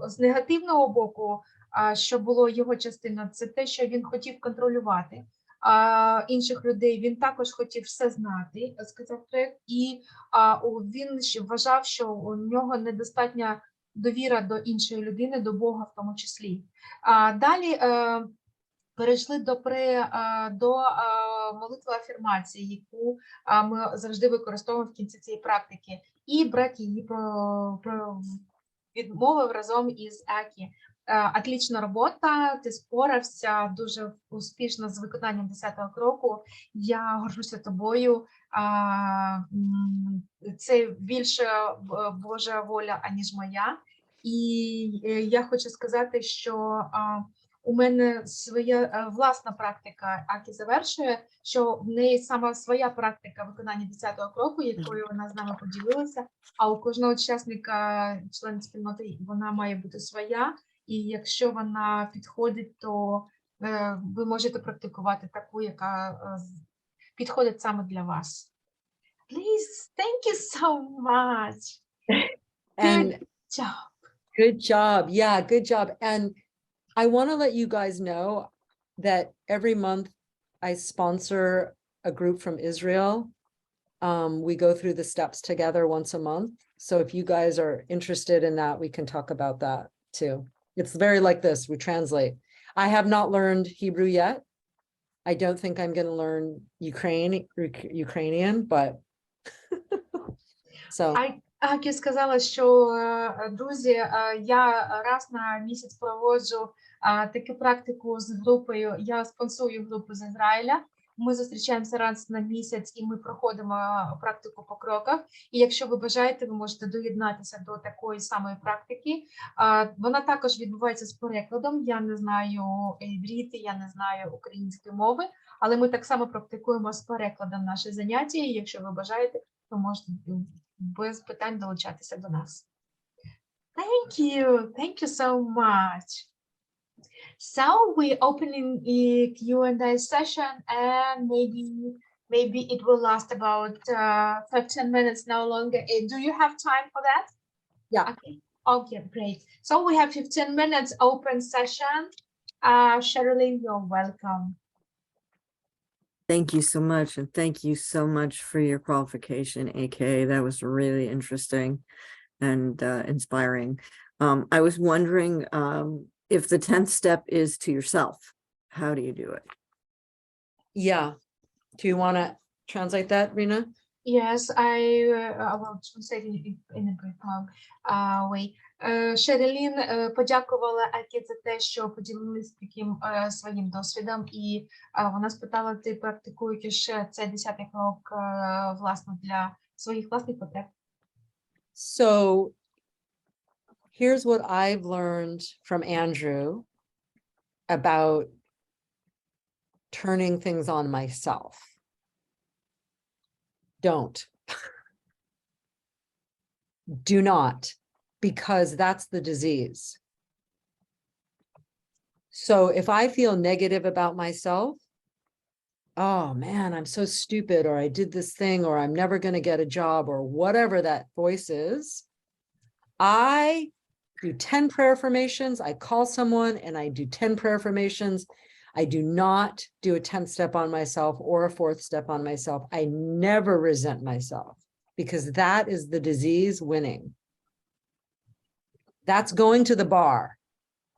з негативного боку, що було його частина, це те, що він хотів контролювати інших людей, він також хотів все знати, сказав Брек, і він вважав, що у нього недостатня довіра до іншої людини, до Бога в тому числі. Далі перейшли до молитви афірмації, яку ми завжди використовуємо в кінці цієї практики. І Брек її відмовив разом із Акі. Отлічна робота, ти спорався дуже успішно з виконанням 10-го кроку. Я горжуся тобою. Це більше Божа воля, аніж моя. І я хочу сказати, що у мене своя власна практика, Акі завершує, що в неї саме своя практика виконання 10-го кроку, якою вона з нами поділилася, а у кожного учасника, члена спільноти, вона має бути своя. І якщо вона підходить, то ви можете практикувати таку, яка підходить саме для вас. Please, thank you so much. And Good job. good job. Yeah, good job. And I want to let you guys know that every month I sponsor a group from Israel. We go through the steps together once a month. So if you guys are interested in that, we can talk about that too. It's very like this, we translate. I have not learned Hebrew yet. I don't think I'm going to learn Ukrainian, but so. Акі сказала, що, друзі, я раз на місяць проводжу таку практику з групою, я спонсорую групу з Ізраїля. Ми зустрічаємося раз на місяць і ми проходимо практику по кроках. І якщо ви бажаєте, ви можете доєднатися до такої самої практики. Вона також відбувається з перекладом. Я не знаю івріти, я не знаю української мови, але ми так само практикуємо з перекладом наші заняття. І якщо ви бажаєте, то можете без питань долучатися до нас. Thank you so much. So we're opening a Q&A session, and maybe it will last about 15 minutes, no longer. Do you have time for that? Yeah. Okay, great. So we have 15 minutes open session. Sherilyn, you're welcome. Thank you so much. And thank you so much for your qualification, AK. That was really interesting and inspiring. I was wondering if the 10th step is to yourself, how do you do it? Yeah. Do you want to translate that, Rena? Yes, I will translate in a brief way. Шерелін подякувала Акі за те, що поділились таким своїм досвідом, і вона спитала, ти практикуєш цей 10-й крок власне для своїх власних потреб? So here's what I've learned from Andrew about turning things on myself. Don't. Do not, because that's the disease. So if I feel negative about myself, oh man, I'm so stupid, or I did this thing, or I'm never going to get a job, or whatever that voice is, I do 10 prayer affirmations. I call someone and I do 10 prayer affirmations. I do not do a 10th step on myself or a 4th step on myself. I never resent myself, because that is the disease winning. That's going to the bar.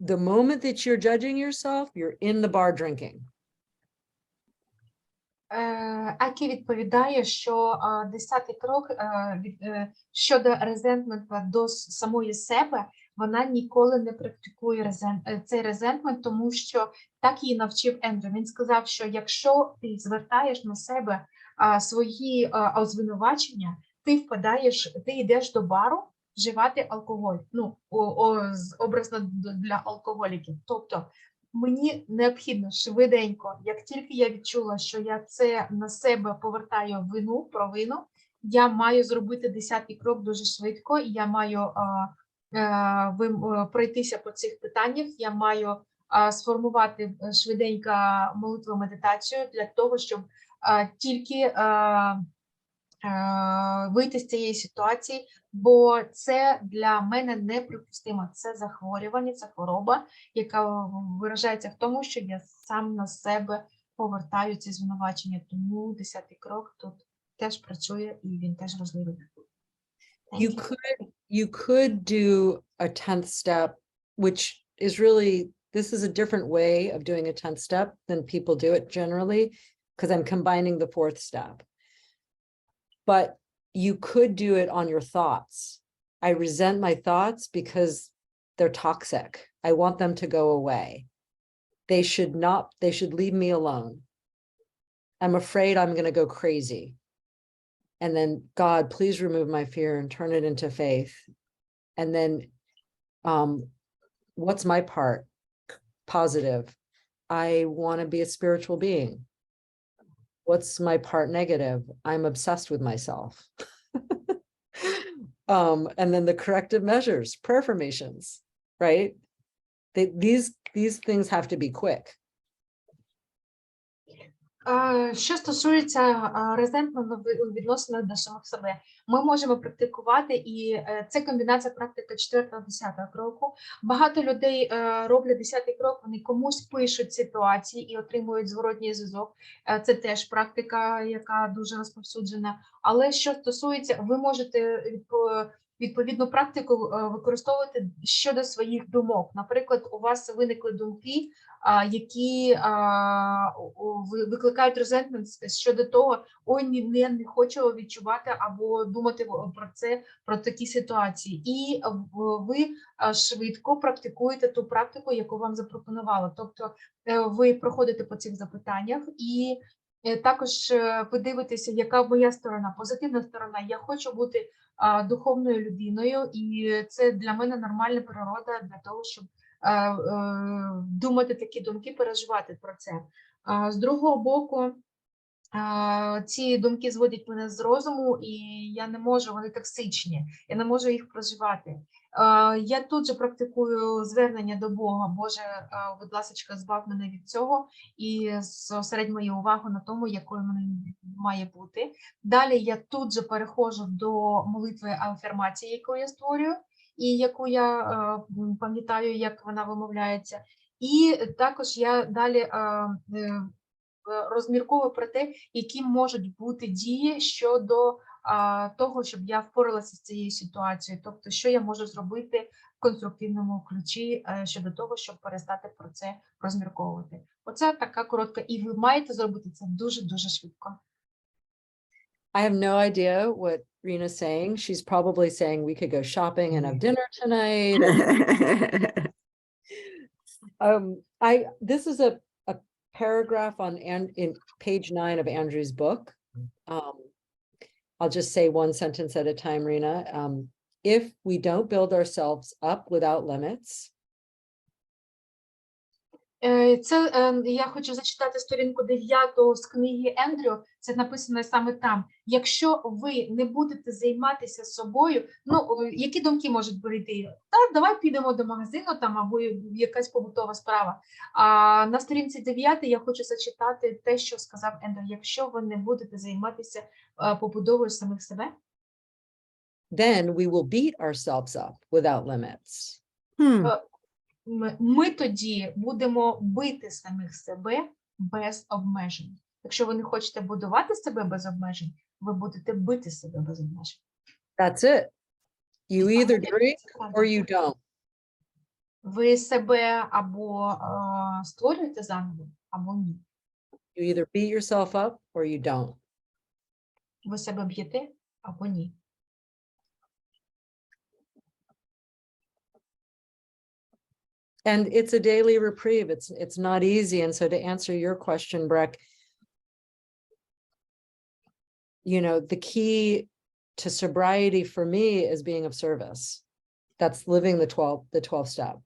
The moment that you're judging yourself, you're in the bar drinking. Акі відповідає, що 10-й крок щодо резентменту до самої себе, вона ніколи не практикує цей резентмент, тому що так її навчив Ендрю. Він сказав, що якщо ти звертаєш на себе свої звинувачення, ти йдеш до бару вживати алкоголь, ну, образно для алкоголіків. Тобто, мені необхідно швиденько, як тільки я відчула, що я це на себе повертаю провину, я маю зробити 10-й крок дуже швидко, і я маю пройтися по цих питаннях, я маю сформувати швиденько молитву, медитацію для того, щоб тільки вийти з цієї ситуації, бо це для мене неприпустимо. Це захворювання, це хвороба, яка виражається в тому, що я сам на себе повертаю ці звинувачення. Тому 10-й крок тут теж працює і він теж важливий. You could do a 10th step, which is really, this is a different way of doing a 10th step than people do it generally, because I'm combining the 4th step. But you could do it on your thoughts. I resent my thoughts because they're toxic. I want them to go away. They should leave me alone. I'm afraid I'm going to go crazy. And then, God, please remove my fear and turn it into faith. And then, what's my part? Positive. I want to be a spiritual being. What's my part negative? I'm obsessed with myself. And then the corrective measures, prayer formations, right? These things have to be quick. Що стосується резентменту у відносинах до самих себе, ми можемо практикувати, і це комбінація практики 4-10 кроку. Багато людей роблять 10-й крок, вони комусь пишуть ситуації і отримують зворотній зв'язок. Це теж практика, яка дуже розповсюджена. Але що стосується, ви можете відповідну практику використовувати щодо своїх думок. Наприклад, у вас виникли думки, які викликають резентмент щодо того, ой, не хочу відчувати або думати про такі ситуації. І ви швидко практикуєте ту практику, яку вам запропонували. Тобто ви проходите по цих запитаннях і також ви дивитеся, яка моя сторона, позитивна сторона. Я хочу бути духовною людиною, і це для мене нормальна природа для того, щоб думати такі думки, переживати про це. З другого боку, ці думки зводять мене з розуму, і я не можу, вони токсичні, я не можу їх проживати. Я тут же практикую звернення до Бога. Боже, будь ласка, збав мене від цього і зосередь мою увагу на тому, якою мене має бути. Далі я тут же переходжу до молитви афірмації, яку я створюю, і яку я пам'ятаю, як вона вимовляється. І також я далі розмірковую про те, які можуть бути дії щодо того, щоб я впоралася з цією ситуацією. Тобто, що я можу зробити в конструктивному ключі щодо того, щоб перестати про це розмірковувати. Оце така коротка, і ви маєте зробити це дуже-дуже швидко. I have no idea what Rina's saying. She's probably saying we could go shopping and have dinner tonight. This is a paragraph in page 9 of Andrew's book. I'll just say one sentence at a time, Rina. If we don't build ourselves up without limits. Це я хочу зачитати сторінку 9 з книги Ендрю. Це написано саме там. Якщо ви не будете займатися собою, які думки можуть прийти? Так, давай підемо до магазину там або якась побутова справа. А на сторінці 9 я хочу зачитати те, що сказав Ендрю. Якщо ви не будете займатися побудовою самих себе, then we will beat ourselves up without limits. Ми тоді будемо бити самих себе без обмежень. Якщо ви не хочете будувати себе без обмежень, ви будете бити себе без обмежень. That's it. You either drink or you don't. Ви себе або створюєте заново, або ні. You either beat yourself up or you don't. Ви себе б'єте, або ні. And it's a daily reprieve. It's not easy. And so to answer your question, Breck, the key to sobriety for me is being of service. That's living the 12 step.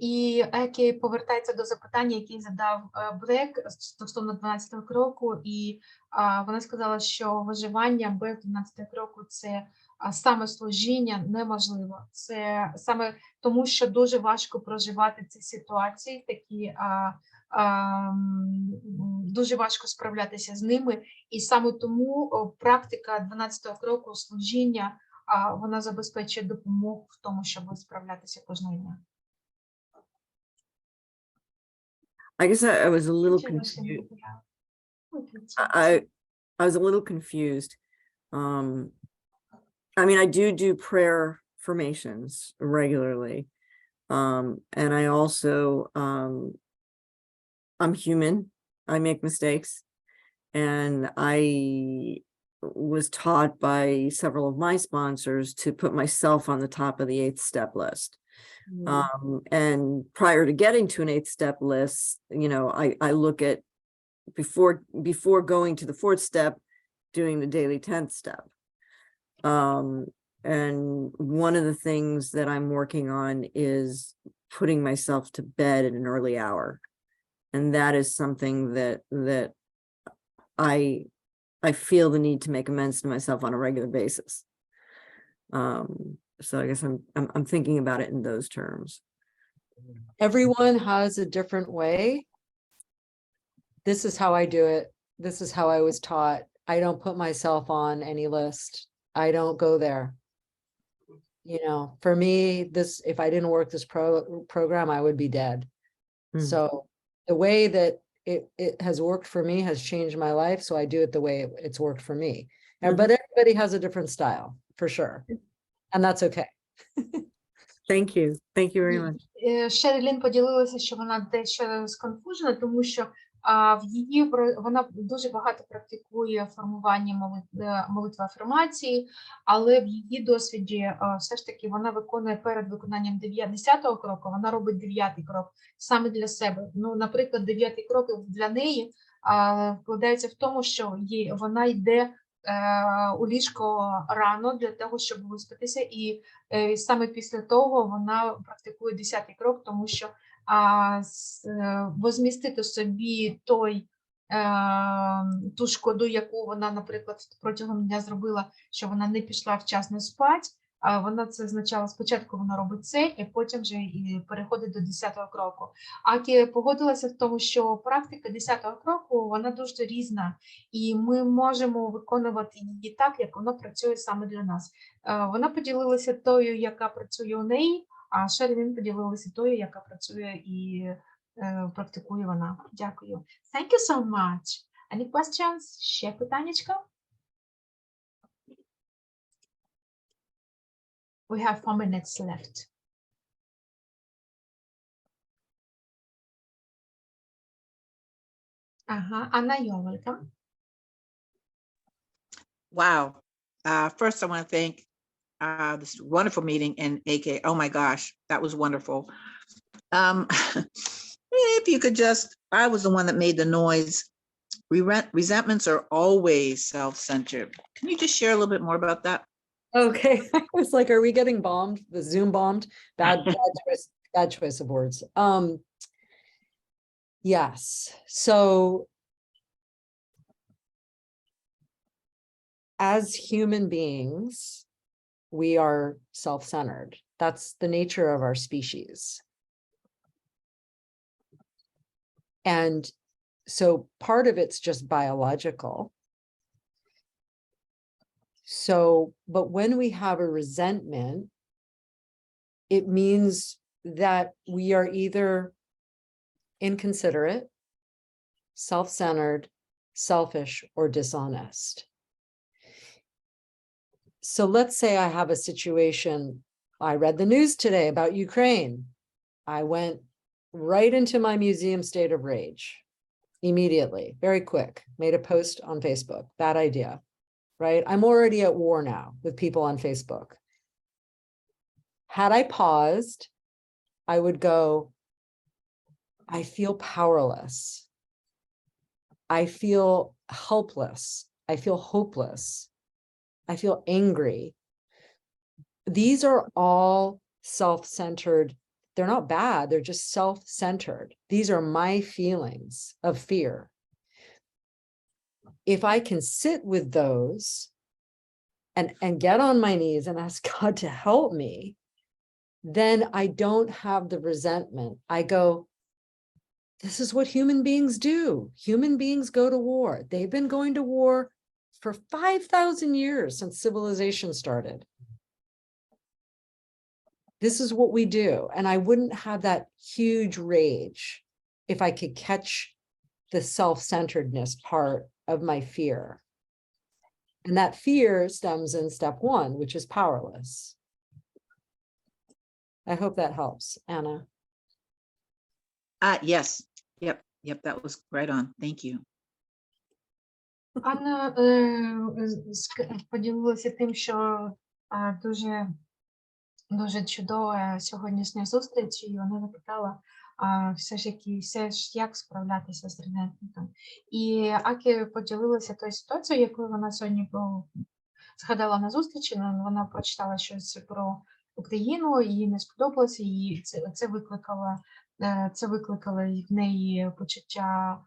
І Екі повертається до запитання, яке задав Блек стосовно 12-го кроку, і вона сказала, що виживання без 12-го кроку – це самослужіння неможливо. Це саме тому, що дуже важко проживати ці ситуації, такі дуже важко справлятися з ними, і саме тому практика 12-го кроку служіння, вона забезпечує допомогу в тому, щоб справлятися кожного дня. I guess I was a little confused. I was a little confused. I mean, I do prayer formations regularly. And I also, I'm human. I make mistakes. And was taught by several of my sponsors to put myself on the top of the 8th step list. And prior to getting to an 8th step list, I look at before going to the 4th step, doing the daily 10th step. And one of the things that I'm working on is putting myself to bed at an early hour. And that is something that I feel the need to make amends to myself on a regular basis. So I guess I'm thinking about it in those terms. Everyone has a different way. This is how I do it. This is how I was taught. I don't put myself on any list. I don't go there. For me, if I didn't work this program, I would be dead. So the way that it has worked for me has changed my life. So I do it the way it's worked for me. But everybody has a different style, for sure. And that's okay. Thank you. Thank you very much. Шерілін поділилася, що вона дещо сконфужена, тому що вона дуже багато практикує формування молитви афірмації, але в її досвіді все ж таки вона виконує перед виконанням 10-го кроку, вона робить 9-й крок саме для себе. Наприклад, 9-й крок для неї вкладається в тому, що вона йде у ліжко рано для того, щоб виспатися, і саме після того вона практикує 10-й крок, тому що возмістити собі ту шкоду, яку вона, наприклад, протягом дня зробила, що вона не пішла вчасно спати, вона це означало, спочатку вона робить це, і потім вже і переходить до 10-го кроку. Акі погодилася в тому, що практика 10-го кроку, вона дуже різна, і ми можемо виконувати її так, як вона працює саме для нас. Вона поділилася тою, яка працює у неї, а Шерілін поділилася тою, яка працює і практикує вона. Дякую. Thank you so much. Any questions? Ще питаннячка? We have 4 minutes left. Anna, you're welcome. Wow. First, I want to thank this wonderful meeting in AK. Oh my gosh, that was wonderful. If you could just, I was the one that made the noise. Resentments are always self-centered. Can you just share a little bit more about that? Okay. I was like, are we getting bombed? The Zoom bombed? Bad choice of words. Yes. So as human beings, we are self-centered. That's the nature of our species. And so part of it's just biological. So, but when we have a resentment, it means that we are either inconsiderate, self-centered, selfish, or dishonest. So let's say I have a situation, I read the news today about Ukraine. I went right into my museum state of rage immediately, very quick, made a post on Facebook, bad idea, right? I'm already at war now with people on Facebook. Had I paused, I would go, I feel powerless. I feel helpless. I feel hopeless. I feel angry. These are all self-centered. They're not bad. They're just self-centered. These are my feelings of fear. If I can sit with those and get on my knees and ask God to help me, then I don't have the resentment. I go, this is what human beings do. Human beings go to war. They've been going to war for 5,000 years since civilization started. This is what we do. And I wouldn't have that huge rage if I could catch the self-centeredness part of my fear. And that fear stems in step 1, which is powerless. I hope that helps, Anna. Yes. Yep. That was right on. Thank you. Анна поділилася тим, що дуже, дуже чудова сьогоднішня зустріч, і вона запитала, все ж як справлятися з резентментом. І Акі поділилася тою ситуацією, якою вона сьогодні згадала на зустрічі. Вона прочитала щось про Україну, їй не сподобалося, і це викликало в неї почуття,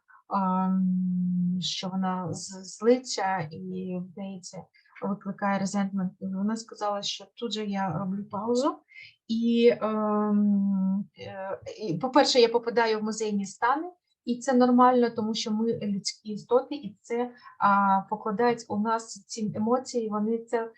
що вона злиться, і в неї це викликає резентмент. Вона сказала, що тут же я роблю паузу, і по-перше, я попадаю в музейні стани, і це нормально, тому що ми людські істоти, і це покладається у нас ці емоції, вони це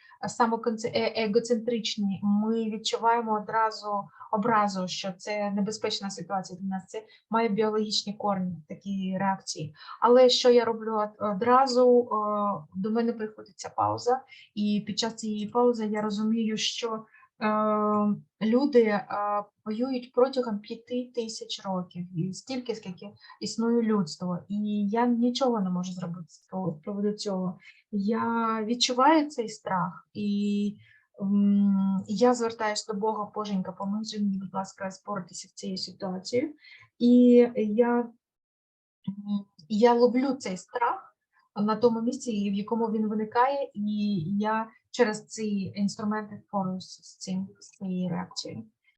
егоцентричні. Ми відчуваємо одразу образу, що це небезпечна ситуація для нас. Це має біологічні корні, такі реакції. Але що я роблю одразу? До мене приходить ця пауза, і під час цієї паузи я розумію, що люди воюють протягом 5000 років, і стільки, скільки існує людство. І я нічого не можу зробити з приводу цього. Я відчуваю цей страх, і я звертаюся до Бога: Боженька, поможи мені, будь ласка, споратися з цією ситуацією. І я ловлю цей страх на тому місці, в якому він виникає, і я через ці інструменти впораюся з цією реакцією.